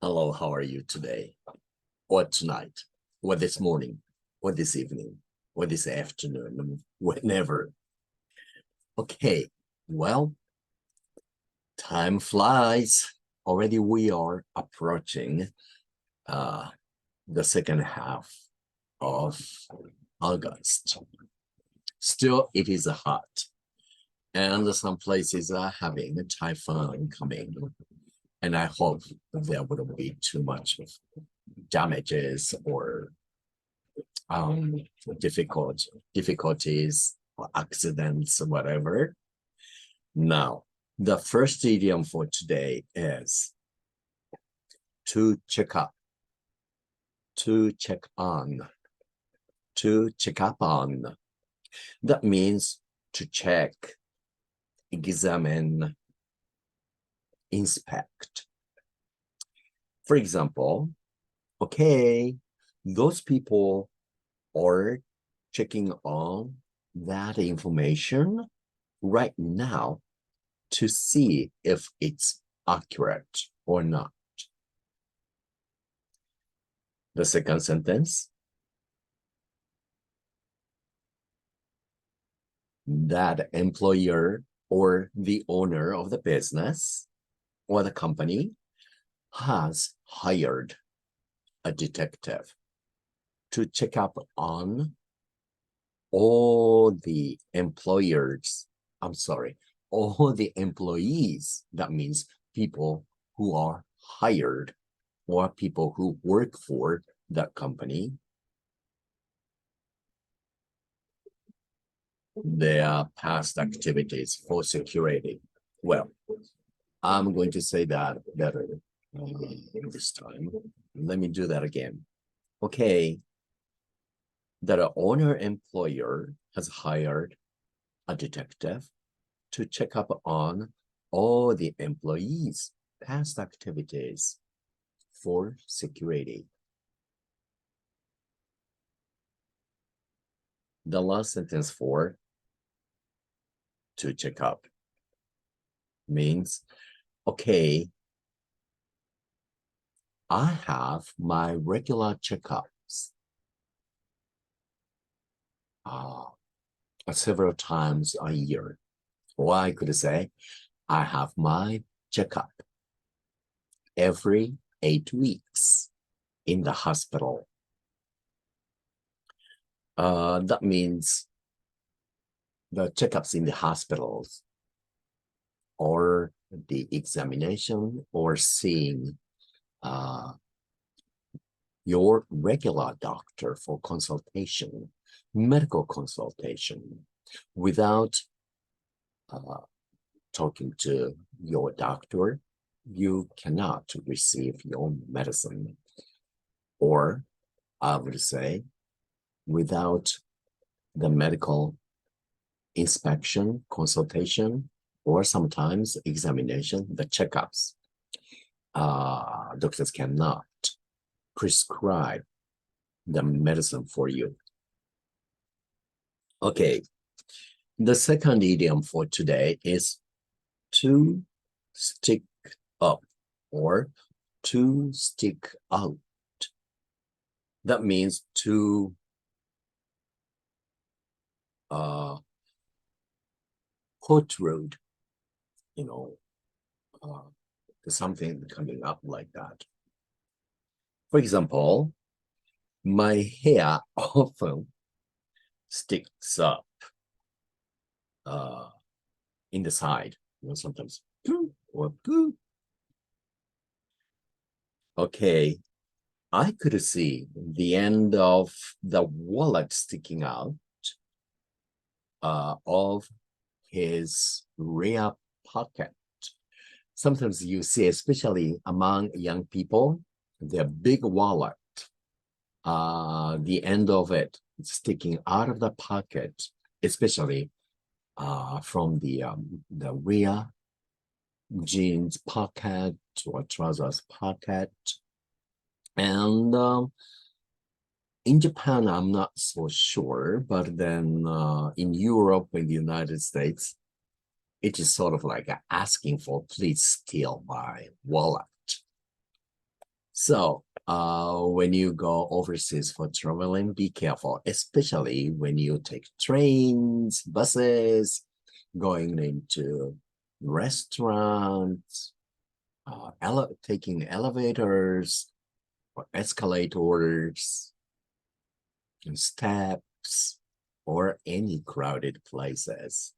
Hello, how are you today? Or tonight? Or this morning? Or this evening? Or this afternoon? Whenever. Okay, well, time flies. Already we are approaching the second half of August. Still, it is hot. And some places are having a typhoon coming. And I hope there wouldn't be too much damages or difficulties or accidents or whatever. Now, the first idiom for today is to check up, to check on, to check up on. That means to check, examine, inspect. For example, okay, those people are checking on that information right now to see if it's accurate or not. The second sentence, that employer or the owner of the business or the company has hired a detective to check up on all the employees. That means people who are hired or people who work for that company. Their past activities for security. Well, I'm going to say that better this time. Let me do that again. Okay, the owner-employer has hired a detective to check up on all the employees' past activities for security. The last sentence for to check up means, okay, I have my regular checkups several times a year. Or I could say, I have my checkup every 8 weeks in the hospital. That means the checkups in the hospitals or the examination or seeing your regular doctor for consultation, medical consultation, without talking to your doctor, you cannot receive your medicine. Or I would say, without the medical inspection, consultation, or sometimes examination, the checkups, doctors cannot prescribe the medicine for you. Okay, the second idiom for today is to stick up or to stick out. That means to protrude, something coming up like that. For example, my hair often sticks up in the side, sometimes or okay, I could see the end of the wallet sticking out of his rear pocket. Sometimes you see, especially among young people, their big wallet, the end of it sticking out of the pocket, especially from the rear jeans pocket or trousers pocket. And in Japan, I'm not so sure, but then in Europe and the United States, it is sort of like asking for, please steal my wallet. So when you go overseas for traveling, be careful, especially when you take trains, buses, going into restaurants, taking elevators or escalators, steps, or any crowded places.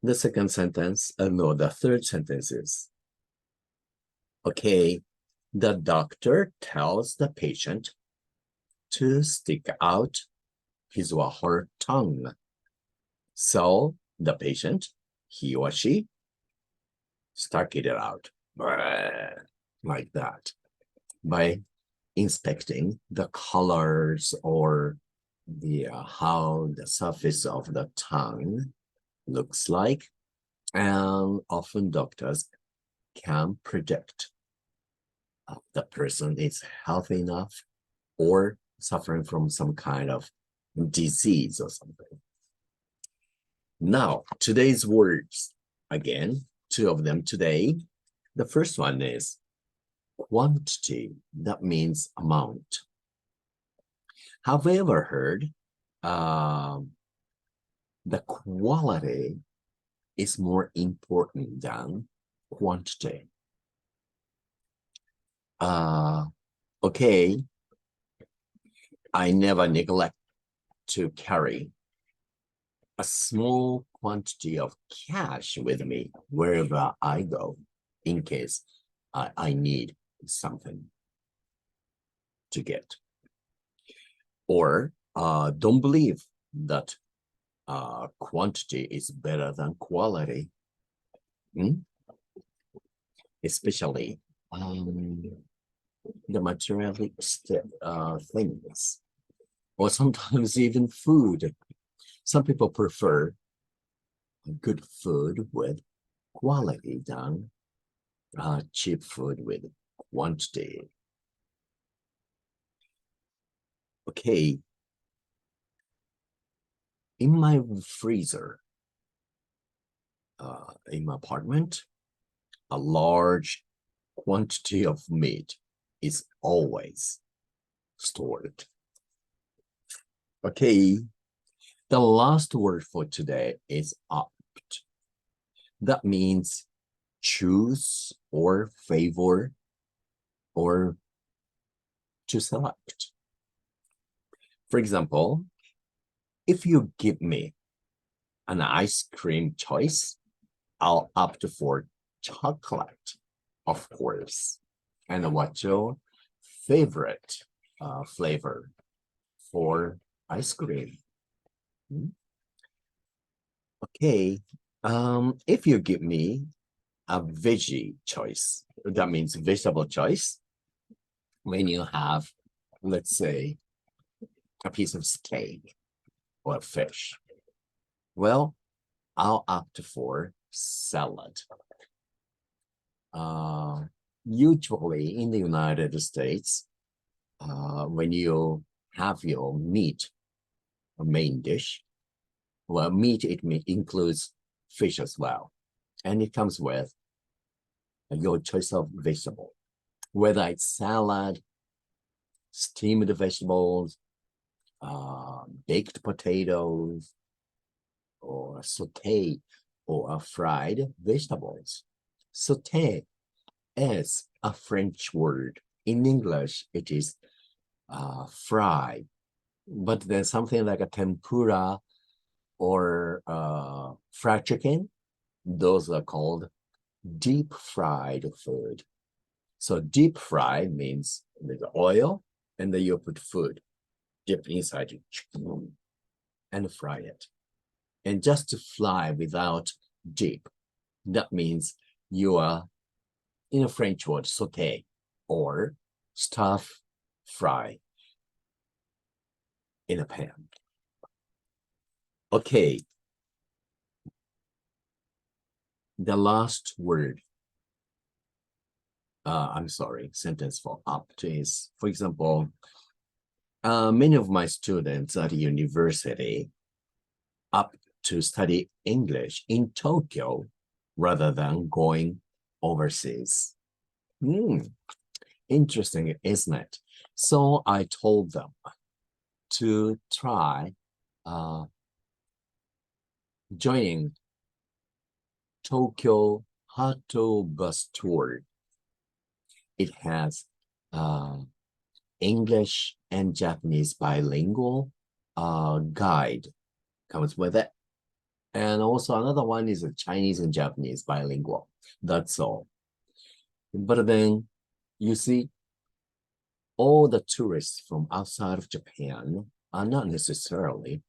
The second sentence, no, the third sentence is, okay, the doctor tells the patient to stick out his or her tongue. So the patient, he or she, stuck it out like that by inspecting the colors or the how the surface of the tongue looks like, and often doctors can predict the person is healthy enough or suffering from some kind of disease or something. Now, today's words, again, two of them today. The first one is quantity. That means amount. Have you ever heard the quality is more important than quantity? Okay, I never neglect to carry a small quantity of cash with me wherever I go in case I need something to get. Or don't believe that quantity is better than quality, especially the materialistic things, or sometimes even food. Some people prefer good food with quality than cheap food with quantity. Okay, in my freezer, in my apartment, a large quantity of meat is always stored. Okay, the last word for today is opt. That means choose or favor or to select. For example, if you give me an ice cream choice, I'll opt for chocolate, of course. And what's your favorite flavor for ice cream? Okay, if you give me a veggie choice, that means vegetable choice, when you have, let's say, a piece of steak or fish, well, I'll opt for salad. Usually in the United States, when you have your meat, a main dish, well, meat, it includes fish as well. And it comes with your choice of vegetable, whether it's salad, steamed vegetables, baked potatoes, or sauté or fried vegetables. Sauté is a French word. In English, it is fry, but there's something like a tempura or fried chicken. Those are called deep fried food. So deep fry means there's oil and then you put food, dip inside it and fry it. And just to fry without deep, that means you are, in a French word, sauté or stir fry in a pan. Okay. The last word, I'm sorry, sentence for opt is, for example, many of my students at university opt to study English in Tokyo rather than going overseas. Interesting, isn't it? So I told them to try joining Tokyo Hato bus tour. It has English and Japanese bilingual guide comes with it. And also another one is a Chinese and Japanese bilingual. That's all. But then you see, all the tourists from outside of Japan are not necessarily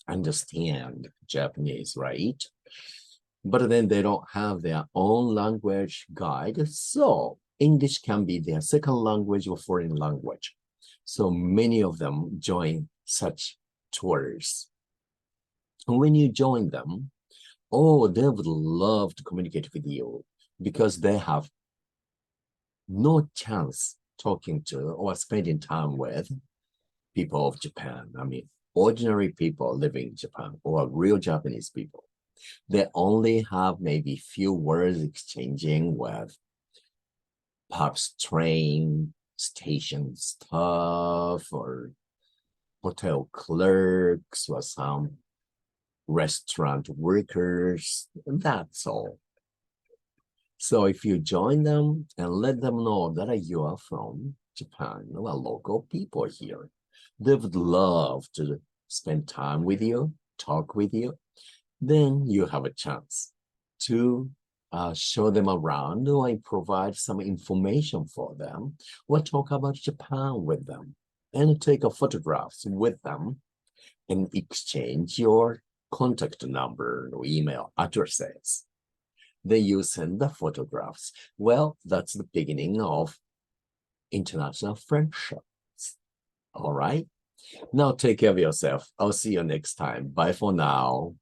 understand Japanese, right? But then they don't have their own language guide. So English can be their second language or foreign language. So many of them join such tours. And when you join them, oh, they would love to communicate with you because they have no chance talking to or spending time with people of Japan. I mean, ordinary people living in Japan or real Japanese people. They only have maybe few words exchanging with perhaps train station staff or hotel clerks or some restaurant workers. That's all. So if you join them and let them know that you are from Japan, well, local people here, they would love to spend time with you, talk with you. Then you have a chance to show them around or provide some information for them or talk about Japan with them and take a photographs with them and exchange your contact number or email addresses. Then you send the photographs. Well, that's the beginning of international friendships. All right. Now take care of yourself. I'll see you next time. Bye for now.